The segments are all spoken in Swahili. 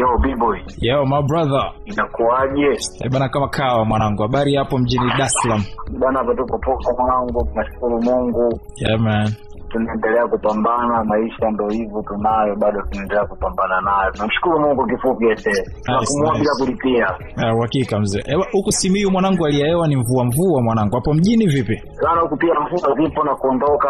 Yo B-boy. Yo my brother. Inakuaje? Bana kama kawa mwanangu. Habari hapo mjini Dar es Salaam? Bana hapo tuko poa mwanangu, tunashukuru Mungu. Yeah man. Tunaendelea kupambana, maisha ndio hivyo tunayo, bado tunaendelea kupambana nayo. Tunamshukuru Mungu kifupi ese. Tunakumwomba kulipia. Uhakika mzee. Huko Simiyu mwanangu aliaewa ni mvua mwanangu. Hapo mjini vipi? Sana huko pia mvua zipo na kuondoka,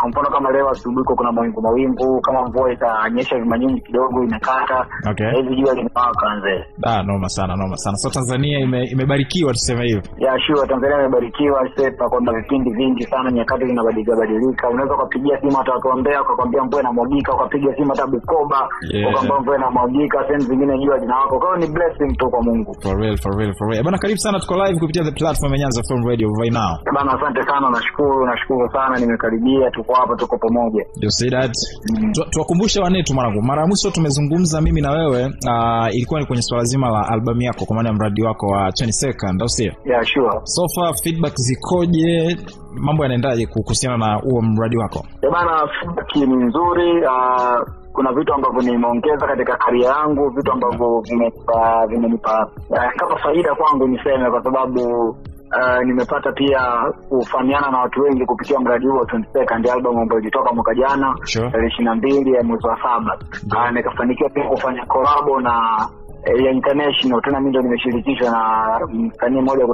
kwa mfano kama leo asubuhi kuna mawingu, kama mvua itanyesha vimanyunyu kidogo inakata. Okay. Hivi jua linawaka mzee. Noma sana. So Tanzania imebarikiwa tuseme hivyo. Yeah sure, Tanzania imebarikiwa, sasa kwamba vipindi vingi sana, nyakati zinabadilika. Unaweza kupigia simu hata kuombea, ukakwambia mvua inamwagika, ukapiga simu hata Bukoba, ukakwambia mvua inamwagika, sehemu zingine jua linawaka. Kwa hiyo ni blessing tu kwa Mungu. For real. Bana karibu sana, tuko live kupitia the platform ya Nyanza Film Radio right now. Bana asante sana, nashukuru sana, nimekaribia, tuko hapa, tuko pamoja. You see that? Tuwakumbushe wanetu mwanangu. Mara ya mwisho tumezungumza mimi na wewe ilikuwa ni kwenye swala zima la album yako, kwa maana ya mradi wako wa 22nd, au sio? Yeah sure. So far feedback zikoje? Mambo yanaendaje kuhusiana na huo mradi wako? Bana feedback ni nzuri. Kuna vitu ambavyo nimeongeza katika career yangu, vitu ambavyo vimenipa kama faida kwangu niseme, kwa sababu nimepata pia kufahamiana na watu wengi kupitia mradi huo 22nd album ambayo ilitoka mwaka jana tarehe 22 ya mwezi wa 7. Nikafanikiwa pia kufanya collab na ya international, tena mimi ndo nimeshirikishwa na msanii mmoja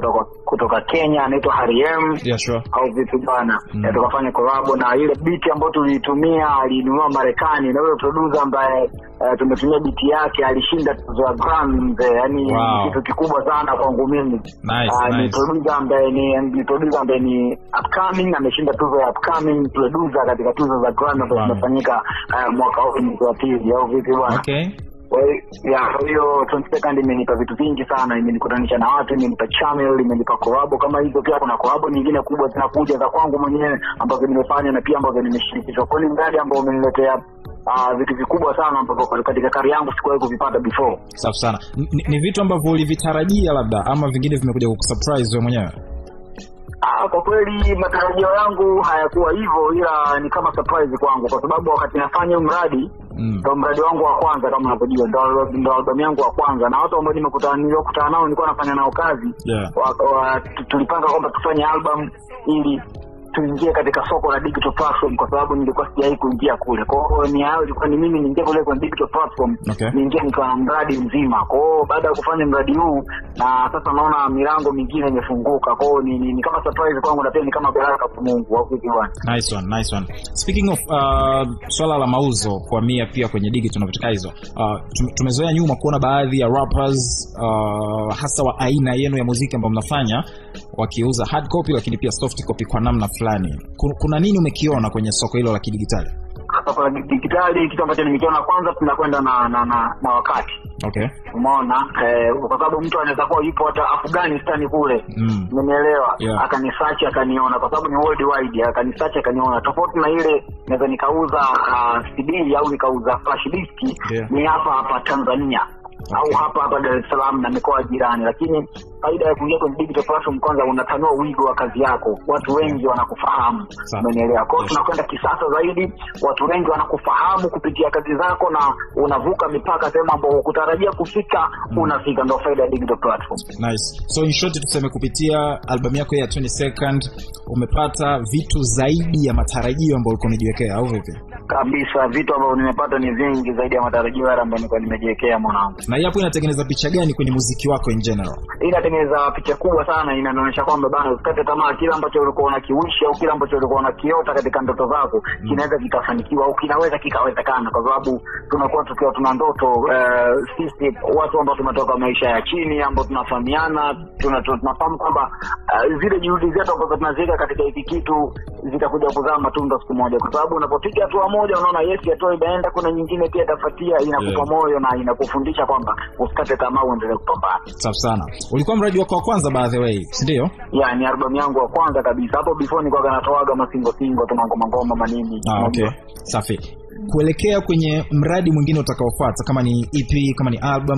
kutoka Kenya anaitwa Hariem. Yeah sure. Au vitu bana. Tukafanya collab na ile beat ambayo tulitumia alinunua Marekani, na yule producer ambaye tumetumia beat yake alishinda tuzo ya Grammy mzee. Yaani kitu kikubwa sana kwangu mimi. Ni producer ambaye ni upcoming, ameshinda tuzo ya upcoming producer katika tuzo za Grammy ambazo zinafanyika mwaka huu mwezi wa pili, au vipi bwana? Okay. Kwa hiyo 22nd imenipa vitu vingi sana, imenikutanisha na watu, imenipa channel, imenipa collab kama hizo. Pia kuna collab nyingine kubwa zinakuja za kwangu mwenyewe ambazo nimefanya na pia ambazo nimeshirikishwa. Kwa hiyo mradi ambao umeniletea vitu vikubwa sana ambavyo katika career yangu sikuwahi kuvipata before. Safi sana. Ni vitu ambavyo ulivitarajia labda ama vingine vimekuja kukusurprise wewe mwenyewe? Kwa kweli matarajio yangu hayakuwa hivyo, ila ni kama surprise kwangu, kwa sababu wakati nafanya mradi ndo mradi wangu wa kwanza, kama unapojua ndo album yangu wa kwanza, na watu ambao nimekutana nao nilikuwa nafanya nao kazi. Tulipanga kwamba tufanye album ili tuingie katika soko la digital platform, kwa sababu nilikuwa sijawahi kuingia kule. Kwa hiyo ni hao ilikuwa ni mimi niingie kule kwa digital platform, niingie nikiwa na mradi mzima. Kwa hiyo baada ya kufanya mradi huu na sasa naona milango mingine imefunguka. Kwa hiyo ni kama surprise kwangu, na pia ni kama baraka kwa Mungu. Au vipi bwana? Nice one. Speaking of swala la mauzo kwa mia pia kwenye digital na vitu hizo, tumezoea nyuma kuona baadhi ya rappers hasa wa aina yenu ya muziki ambao mnafanya wakiuza hard copy lakini pia soft copy kwa namna fulani. Kuna nini umekiona kwenye soko hilo la kidigitali? Hapa kwa digitali kitu ambacho nimekiona, kwanza tunakwenda na wakati. Okay. Umeona kwa sababu mtu anaweza kuwa yupo hata Afghanistan kule. Umenielewa? Akanisearch akaniona, kwa sababu ni worldwide, akanisearch akaniona. Tofauti na ile naweza nikauza CD au nikauza flash disk ni hapa Tanzania. Au hapa Dar es Salaam na mikoa jirani. Lakini faida ya kuingia kwenye digital platform, kwanza unatanua wigo wa kazi yako, watu wengi wanakufahamu. Umeelewa? Kwa hiyo tunakwenda kisasa zaidi, watu wengi wanakufahamu kupitia kazi zako, na unavuka mipaka, sema ambapo hukutarajia kufika unafika. Ndio faida ya digital platform. Nice. So in short tuseme kupitia album yako ya 22nd umepata vitu zaidi ya matarajio ambayo ulikuwa umejiwekea, au vipi? Kabisa, vitu ambavyo nimepata ni vingi zaidi ya matarajio yale ambayo nilikuwa nimejiwekea mwanangu. Na hapo inatengeneza picha gani kwenye muziki wako in general? Inatengeneza picha kubwa sana, inaonyesha kwamba bana usikate tamaa, kila ambacho ulikuwa unakiwishi au kila ambacho ulikuwa unakiota katika ndoto zako kinaweza kikafanikiwa au kinaweza kikawezekana, kwa sababu tunakuwa tukiwa tuna ndoto. Sisi watu ambao tumetoka maisha ya chini, ambao tunafahamiana, tunafahamu kwamba zile juhudi zetu ambazo tunaziweka katika hiki kitu zitakuja kuzaa matunda siku moja, kwa sababu unapopiga hatua moja unaona yes hatua imeenda, kuna nyingine pia itafuatia, inakupa moyo na inakufundisha kwamba usikate tamaa, uendelee kupambana. Safi sana. Ulikuwa mradi wako wa kwanza by the way, si ndio? Ni album yangu wa kwanza kabisa. Hapo before nilikuwa natoaga masingo ngoma manini. Okay. Safi. Kuelekea kwenye mradi mwingine utakaofuata, kama ni EP, kama ni album,